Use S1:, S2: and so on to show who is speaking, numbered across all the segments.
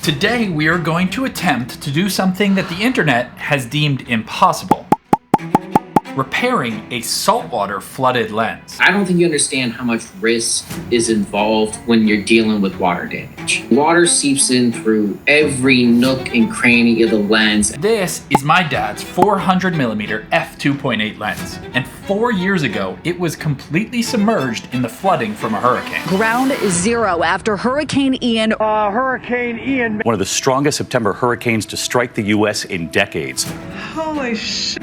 S1: Today we are going to attempt to do something that the internet has deemed impossible. Repairing a saltwater flooded lens.
S2: I don't think you understand how much risk is involved when you're dealing with water damage. Water seeps in through every nook and cranny of the lens.
S1: This is my dad's 400mm f2.8 lens, and 4 years ago it was completely submerged in the flooding from a hurricane.
S3: Ground zero after Hurricane Ian.
S4: One of the strongest September hurricanes to strike the U.S. in decades.
S5: Holy shit.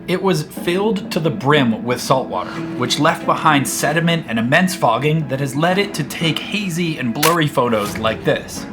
S1: It was filled to the brim with saltwater, which left behind sediment and immense fogging that has led it to take hazy and blurry photos like this.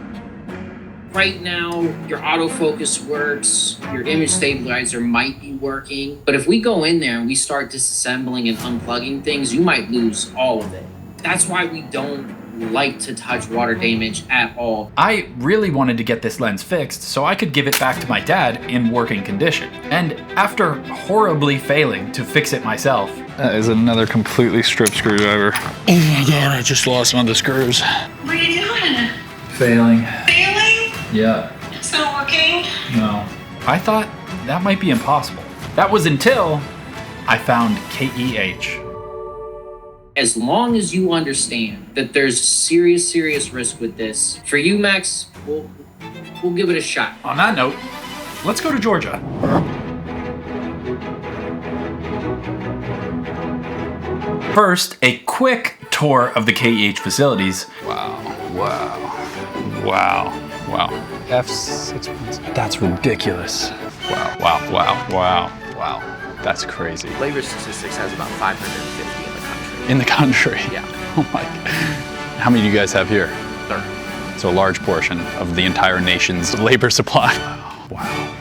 S2: Right now, your autofocus works, your image stabilizer might be working, but if we go in there and we start disassembling and unplugging things, you might lose all of it. That's why we don't like to touch water damage at all.
S1: I really wanted to get this lens fixed so I could give it back to my dad in working condition. And after horribly failing to fix it myself...
S6: That is another completely stripped screwdriver. Oh my god, I just lost one of the screws.
S5: What are you doing?
S1: Failing.
S5: Failing?
S1: Yeah.
S5: It's not working?
S1: No. I thought that might be impossible. That was until I found KEH.
S2: As long as you understand that there's serious risk with this, for you, Max, we'll give it a shot.
S1: On that note, let's go to Georgia. First, a quick tour of the KEH facilities.
S6: Wow. F6. That's ridiculous. Wow. That's crazy.
S7: Labor statistics has about 550 in the country.
S6: In the country?
S7: Yeah.
S6: Oh my God. How many do you guys have here?
S7: 30.
S6: So a large portion of the entire nation's labor supply. Wow.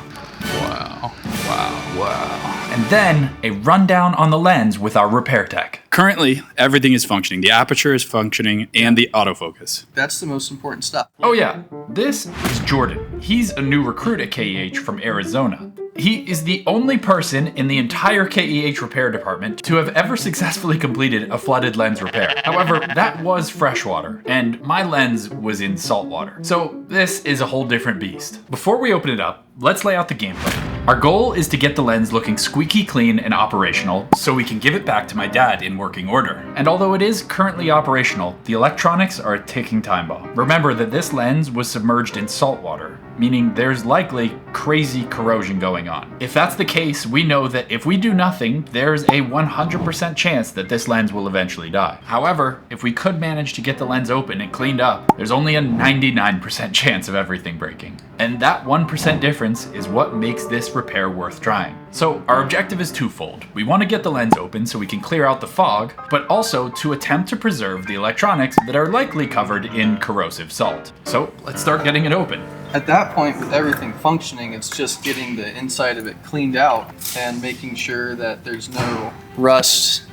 S1: And then a rundown on the lens with our repair tech.
S6: Currently, everything is functioning. The aperture is functioning and the autofocus.
S8: That's the most important stuff.
S1: Oh yeah, this is Jordan. He's a new recruit at KEH from Arizona. He is the only person in the entire KEH repair department to have ever successfully completed a flooded lens repair. However, that was freshwater, and my lens was in saltwater. So this is a whole different beast. Before we open it up, let's lay out the game plan. Our goal is to get the lens looking squeaky clean and operational so we can give it back to my dad in working order. And although it is currently operational, the electronics are a ticking time bomb. Remember that this lens was submerged in salt water, meaning there's likely crazy corrosion going on. If that's the case, we know that if we do nothing, there's a 100% chance that this lens will eventually die. However, if we could manage to get the lens open and cleaned up, there's only a 99% chance of everything breaking. And that 1% difference is what makes this repair worth trying. So our objective is twofold. We want to get the lens open so we can clear out the fog, but also to attempt to preserve the electronics that are likely covered in corrosive salt. So let's start getting it open.
S8: At that point, with everything functioning, it's just getting the inside of it cleaned out and making sure that there's no rust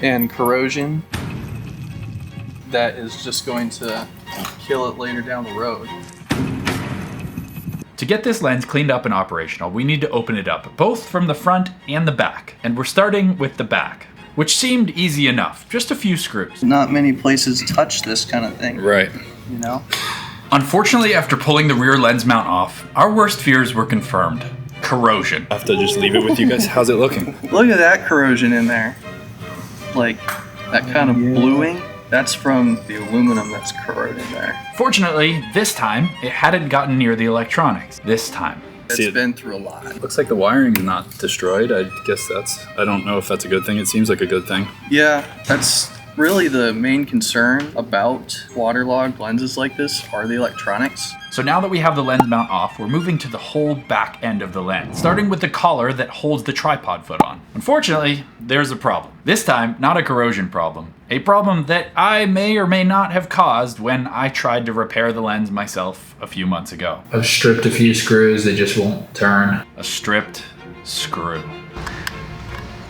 S8: and corrosion that is just going to kill it later down the road.
S1: To get this lens cleaned up and operational, we need to open it up, both from the front and the back. And we're starting with the back, which seemed easy enough, just a few screws.
S8: Not many places touch this kind of thing.
S6: Right.
S8: You know?
S1: Unfortunately, after pulling the rear lens mount off, our worst fears were confirmed. Corrosion.
S6: I have to just leave it with you guys. How's it looking?
S8: Look at that corrosion in there. Like, that kind of bluing. That's from the aluminum that's corroding there.
S1: Fortunately, this time, it hadn't gotten near the electronics. This time.
S8: It's been through a lot.
S6: Looks like the wiring is not destroyed. I guess I don't know if that's a good thing. It seems like a good thing.
S8: Yeah, that's really the main concern about waterlogged lenses like this are the electronics.
S1: So now that we have the lens mount off, we're moving to the whole back end of the lens, starting with the collar that holds the tripod foot on. Unfortunately, there's a problem. This time, not a corrosion problem. A problem that I may or may not have caused when I tried to repair the lens myself a few months ago.
S9: I've stripped a few screws, they just won't turn.
S1: A stripped screw.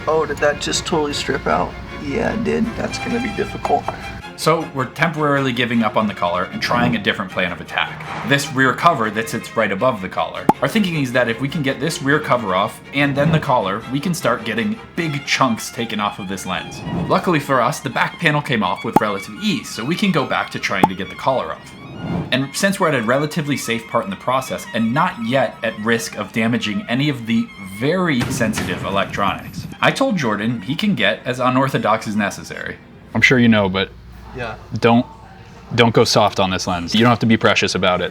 S8: Oh, did that just totally strip out? Yeah, it did. That's gonna be difficult.
S1: So we're temporarily giving up on the collar and trying a different plan of attack. This rear cover that sits right above the collar. Our thinking is that if we can get this rear cover off and then the collar, we can start getting big chunks taken off of this lens. Luckily for us, the back panel came off with relative ease, so we can go back to trying to get the collar off. And since we're at a relatively safe part in the process and not yet at risk of damaging any of the very sensitive electronics, I told Jordan he can get as unorthodox as necessary.
S6: I'm sure you know, but
S8: Yeah.
S6: don't go soft on this lens. You don't have to be precious about it.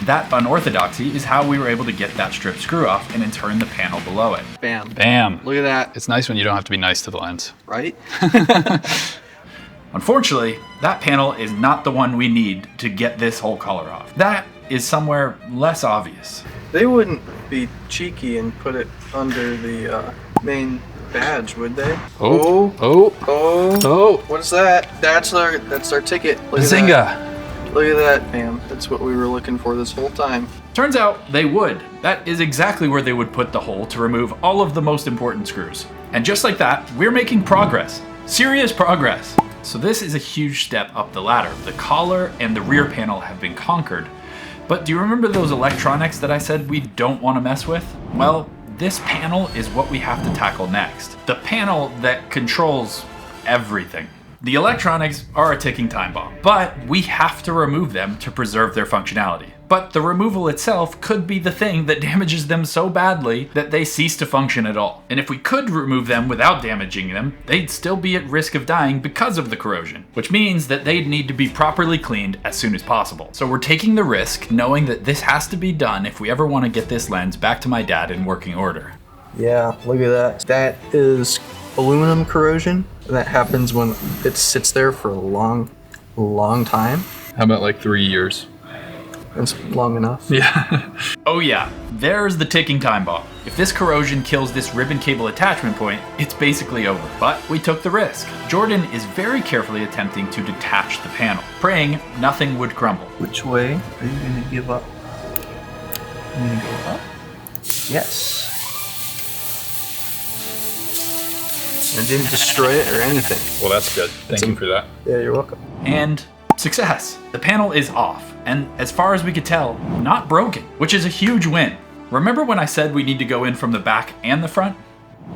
S1: That unorthodoxy is how we were able to get that strip screw off and in turn the panel below it.
S8: Bam.
S6: Bam.
S8: Look at that.
S6: It's nice when you don't have to be nice to the lens.
S8: Right?
S1: Unfortunately, that panel is not the one we need to get this whole collar off. That is somewhere less obvious.
S8: They wouldn't be cheeky and put it under the main badge, would they?
S6: Oh.
S8: What is that? That's our ticket. Look at
S6: Bazinga.
S8: that. Look at that, Bam. That's what we were looking for this whole time.
S1: Turns out they would. That is exactly where they would put the hole to remove all of the most important screws. And just like that, we're making progress. Serious progress. So this is a huge step up the ladder. The collar and the rear panel have been conquered. But do you remember those electronics that I said we don't want to mess with? Well, this panel is what we have to tackle next. The panel that controls everything. The electronics are a ticking time bomb, but we have to remove them to preserve their functionality. But the removal itself could be the thing that damages them so badly that they cease to function at all. And if we could remove them without damaging them, they'd still be at risk of dying because of the corrosion, which means that they'd need to be properly cleaned as soon as possible. So we're taking the risk, knowing that this has to be done if we ever want to get this lens back to my dad in working order.
S8: Yeah, look at that. That is aluminum corrosion. That happens when it sits there for a long time.
S6: How about like 3 years?
S8: That's long enough.
S6: Yeah.
S1: Oh yeah, there's the ticking time bomb. If this corrosion kills this ribbon cable attachment point, it's basically over. But we took the risk. Jordan is very carefully attempting to detach the panel, praying nothing would crumble.
S8: Which way are you gonna give up? You gonna give up? Yes. I didn't destroy it or anything.
S6: Well, that's good. Thank you for that.
S8: Yeah, you're welcome.
S1: And success. The panel is off, and as far as we could tell, not broken, which is a huge win. Remember when I said we need to go in from the back and the front?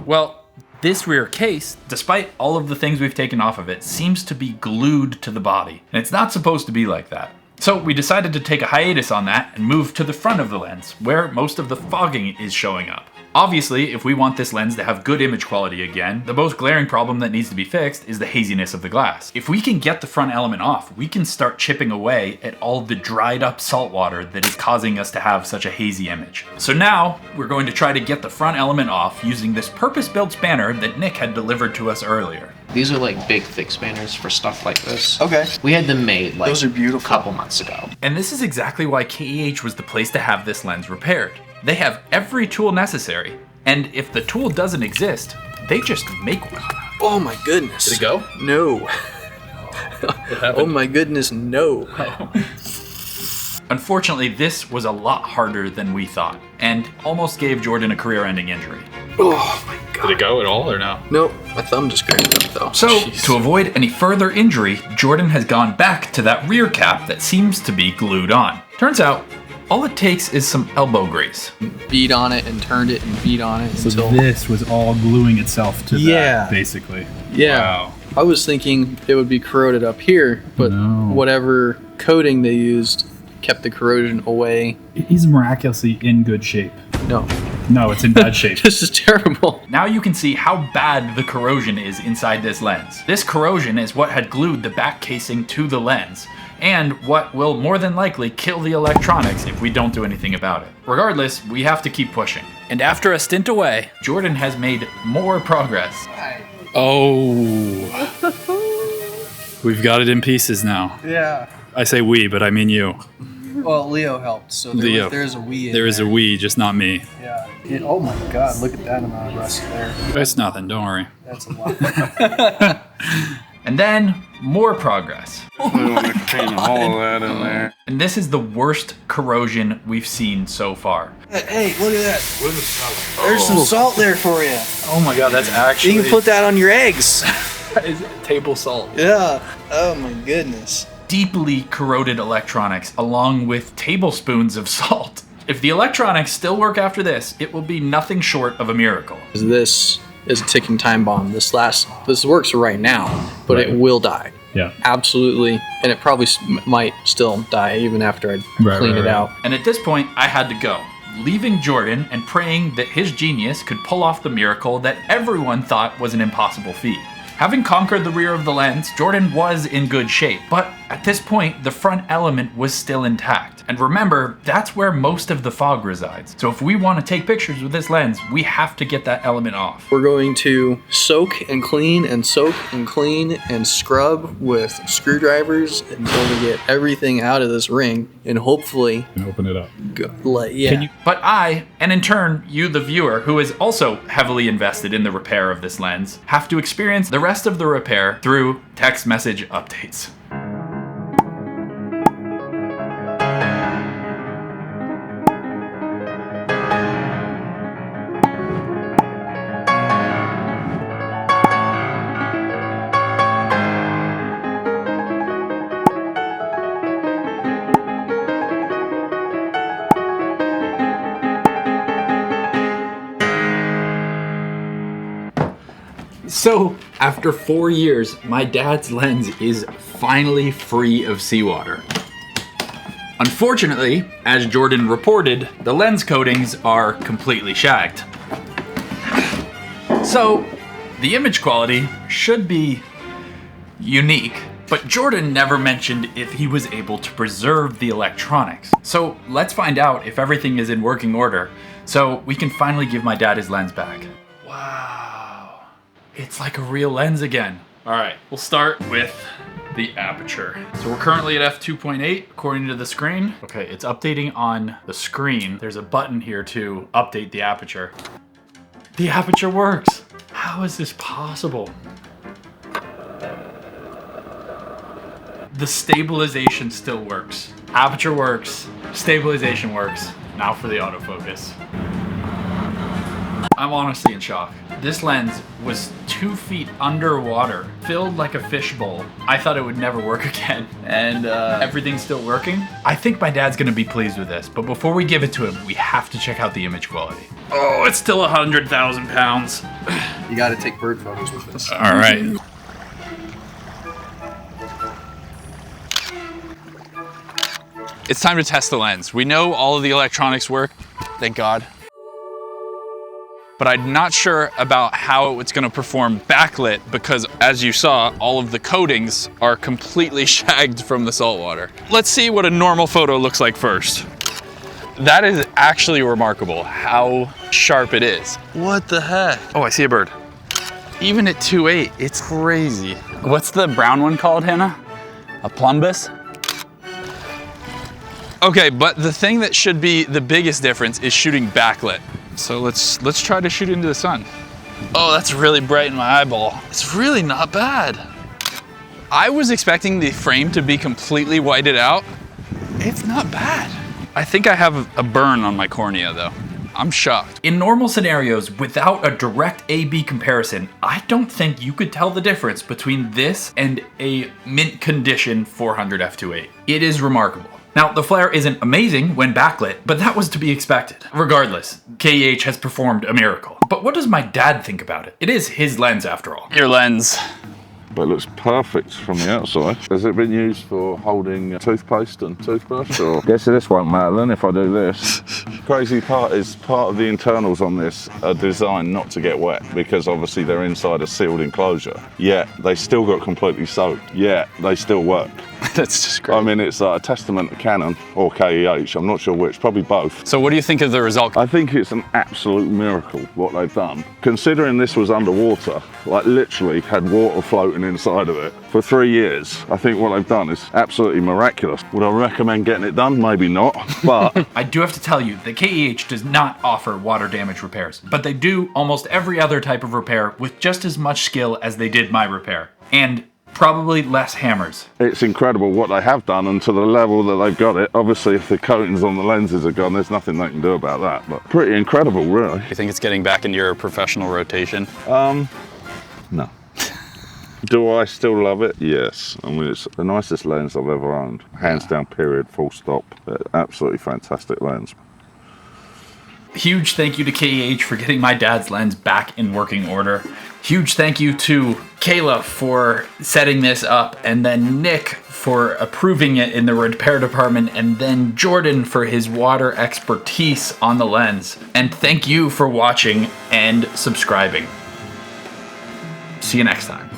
S1: Well, this rear case, despite all of the things we've taken off of it, seems to be glued to the body, and it's not supposed to be like that. So we decided to take a hiatus on that and move to the front of the lens, where most of the fogging is showing up. Obviously, if we want this lens to have good image quality again, the most glaring problem that needs to be fixed is the haziness of the glass. If we can get the front element off, we can start chipping away at all the dried up salt water that is causing us to have such a hazy image. So now, we're going to try to get the front element off using this purpose-built spanner that Nick had delivered to us earlier.
S7: These are like big, thick spanners for stuff like this.
S8: Okay.
S7: We had them made like
S8: Those are beautiful.
S7: a couple months ago.
S1: And this is exactly why KEH was the place to have this lens repaired. They have every tool necessary, and if the tool doesn't exist, they just make one.
S8: Oh my goodness.
S6: Did it go?
S8: No.
S6: What happened?
S8: Oh my goodness, no.
S1: Unfortunately, this was a lot harder than we thought, and almost gave Jordan a career-ending injury.
S8: Oh my god.
S6: Did it go at all or no?
S8: Nope, my thumb just cracked up though.
S1: So,
S6: Jeez.
S1: to avoid any further injury, Jordan has gone back to that rear cap that seems to be glued on. Turns out, all it takes is some elbow grease.
S8: Beat on it and turned it and beat on it until...
S6: this was all gluing itself to
S8: Yeah.
S6: that, basically.
S8: Yeah.
S6: Wow.
S8: I was thinking it would be corroded up here, but
S6: No.
S8: whatever coating they used kept the corrosion away.
S6: He's miraculously in good shape.
S8: No.
S6: No, it's in bad shape.
S8: This is terrible.
S1: Now you can see how bad the corrosion is inside this lens. This corrosion is what had glued the back casing to the lens, and what will more than likely kill the electronics if we don't do anything about it. Regardless, we have to keep pushing. And after a stint away, Jordan has made more progress.
S6: Oh. We've got it in pieces now.
S8: Yeah.
S6: I say we, but I mean you.
S8: Well, Leo helped, so
S6: Leo.
S8: there's a we in
S6: There is a we, just not me.
S8: Yeah. Oh my god, look at that amount of rust there.
S6: It's nothing, don't worry.
S8: That's a lot.
S1: And then more progress. And this is the worst corrosion we've seen so far.
S8: Hey, look at that. There's some salt there for you.
S6: Oh my god, that's actually.
S8: You can put that on your eggs.
S6: Is table salt.
S8: Yeah. Oh my goodness.
S1: Deeply corroded electronics along with tablespoons of salt. If the electronics still work after this, it will be nothing short of a miracle.
S8: This is a ticking time bomb. This works right now, but it will die.
S6: Yeah.
S8: Absolutely. And it probably might still die even after I clean it out.
S1: And at this point, I had to go, leaving Jordan and praying that his genius could pull off the miracle that everyone thought was an impossible feat. Having conquered the rear of the lens, Jordan was in good shape, but at this point, the front element was still intact. And remember, that's where most of the fog resides. So if we want to take pictures with this lens, we have to get that element off.
S8: We're going to soak and clean and soak and clean and scrub with screwdrivers until we get everything out of this ring and hopefully
S6: open it up.
S1: But I, and in turn, you the viewer, who is also heavily invested in the repair of this lens, have to experience the rest of the repair through text message updates. So, after 4 years, my dad's lens is finally free of seawater. Unfortunately, as Jordan reported, the lens coatings are completely shagged. So, the image quality should be unique, but Jordan never mentioned if he was able to preserve the electronics. So, let's find out if everything is in working order, so we can finally give my dad his lens back. Wow. It's like a real lens again. All right, we'll start with the aperture. So we're currently at f2.8 according to the screen. Okay, it's updating on the screen. There's a button here to update the aperture. The aperture works. How is this possible? The stabilization still works. Aperture works, stabilization works. Now for the autofocus. I'm honestly in shock. This lens was 2 feet underwater, filled like a fishbowl. I thought it would never work again, and everything's still working. I think my dad's gonna be pleased with this, but before we give it to him, we have to check out the image quality. Oh, it's still 100,000 pounds.
S8: You gotta take bird photos with this.
S1: All right. It's time to test the lens. We know all of the electronics work, thank God. But I'm not sure about how it's gonna perform backlit because as you saw, all of the coatings are completely shagged from the salt water. Let's see what a normal photo looks like first. That is actually remarkable how sharp it is. What the heck? Oh, I see a bird. Even at 2.8, it's crazy. What's the brown one called, Hannah? A plumbus? Okay, but the thing that should be the biggest difference is shooting backlit. So let's try to shoot into the sun. Oh, that's really bright in my eyeball. It's really not bad. I was expecting the frame to be completely whited out. It's not bad. I think I have a burn on my cornea though. I'm shocked. In normal scenarios, without a direct A-B comparison, I don't think you could tell the difference between this and a mint condition 400 f2.8. It is remarkable. Now, the flare isn't amazing when backlit, but that was to be expected. Regardless, KEH has performed a miracle. But what does my dad think about it? It is his lens after all. Your lens.
S10: But it looks perfect from the outside. Has it been used for holding toothpaste and toothbrush? Or guess this won't matter then if I do this. Crazy part is part of the internals on this are designed not to get wet because obviously they're inside a sealed enclosure. Yet they still got completely soaked. Yet they still work.
S1: That's just great.
S10: I mean, it's a testament to Canon or KEH. I'm not sure which, probably both.
S1: So what do you think of the result?
S10: I think it's an absolute miracle what they've done. Considering this was underwater, like literally had water floating inside of it for 3 years. I think what they've done is absolutely miraculous. Would I recommend getting it done? Maybe not, but...
S1: I do have to tell you that KEH does not offer water damage repairs, but they do almost every other type of repair with just as much skill as they did my repair. And probably less hammers.
S10: It's incredible what they have done and to the level that they've got it. Obviously, if the coatings on the lenses are gone, there's nothing they can do about that, but pretty incredible, really.
S6: You think it's getting back into your professional rotation?
S10: No. Do I still love it? Yes. I mean, it's the nicest lens I've ever owned. Hands down, period, full stop. Absolutely fantastic lens.
S1: Huge thank you to KEH for getting my dad's lens back in working order. Huge thank you to Kayla for setting this up, and then Nick for approving it in the repair department, and then Jordan for his water expertise on the lens. And thank you for watching and subscribing. See you next time.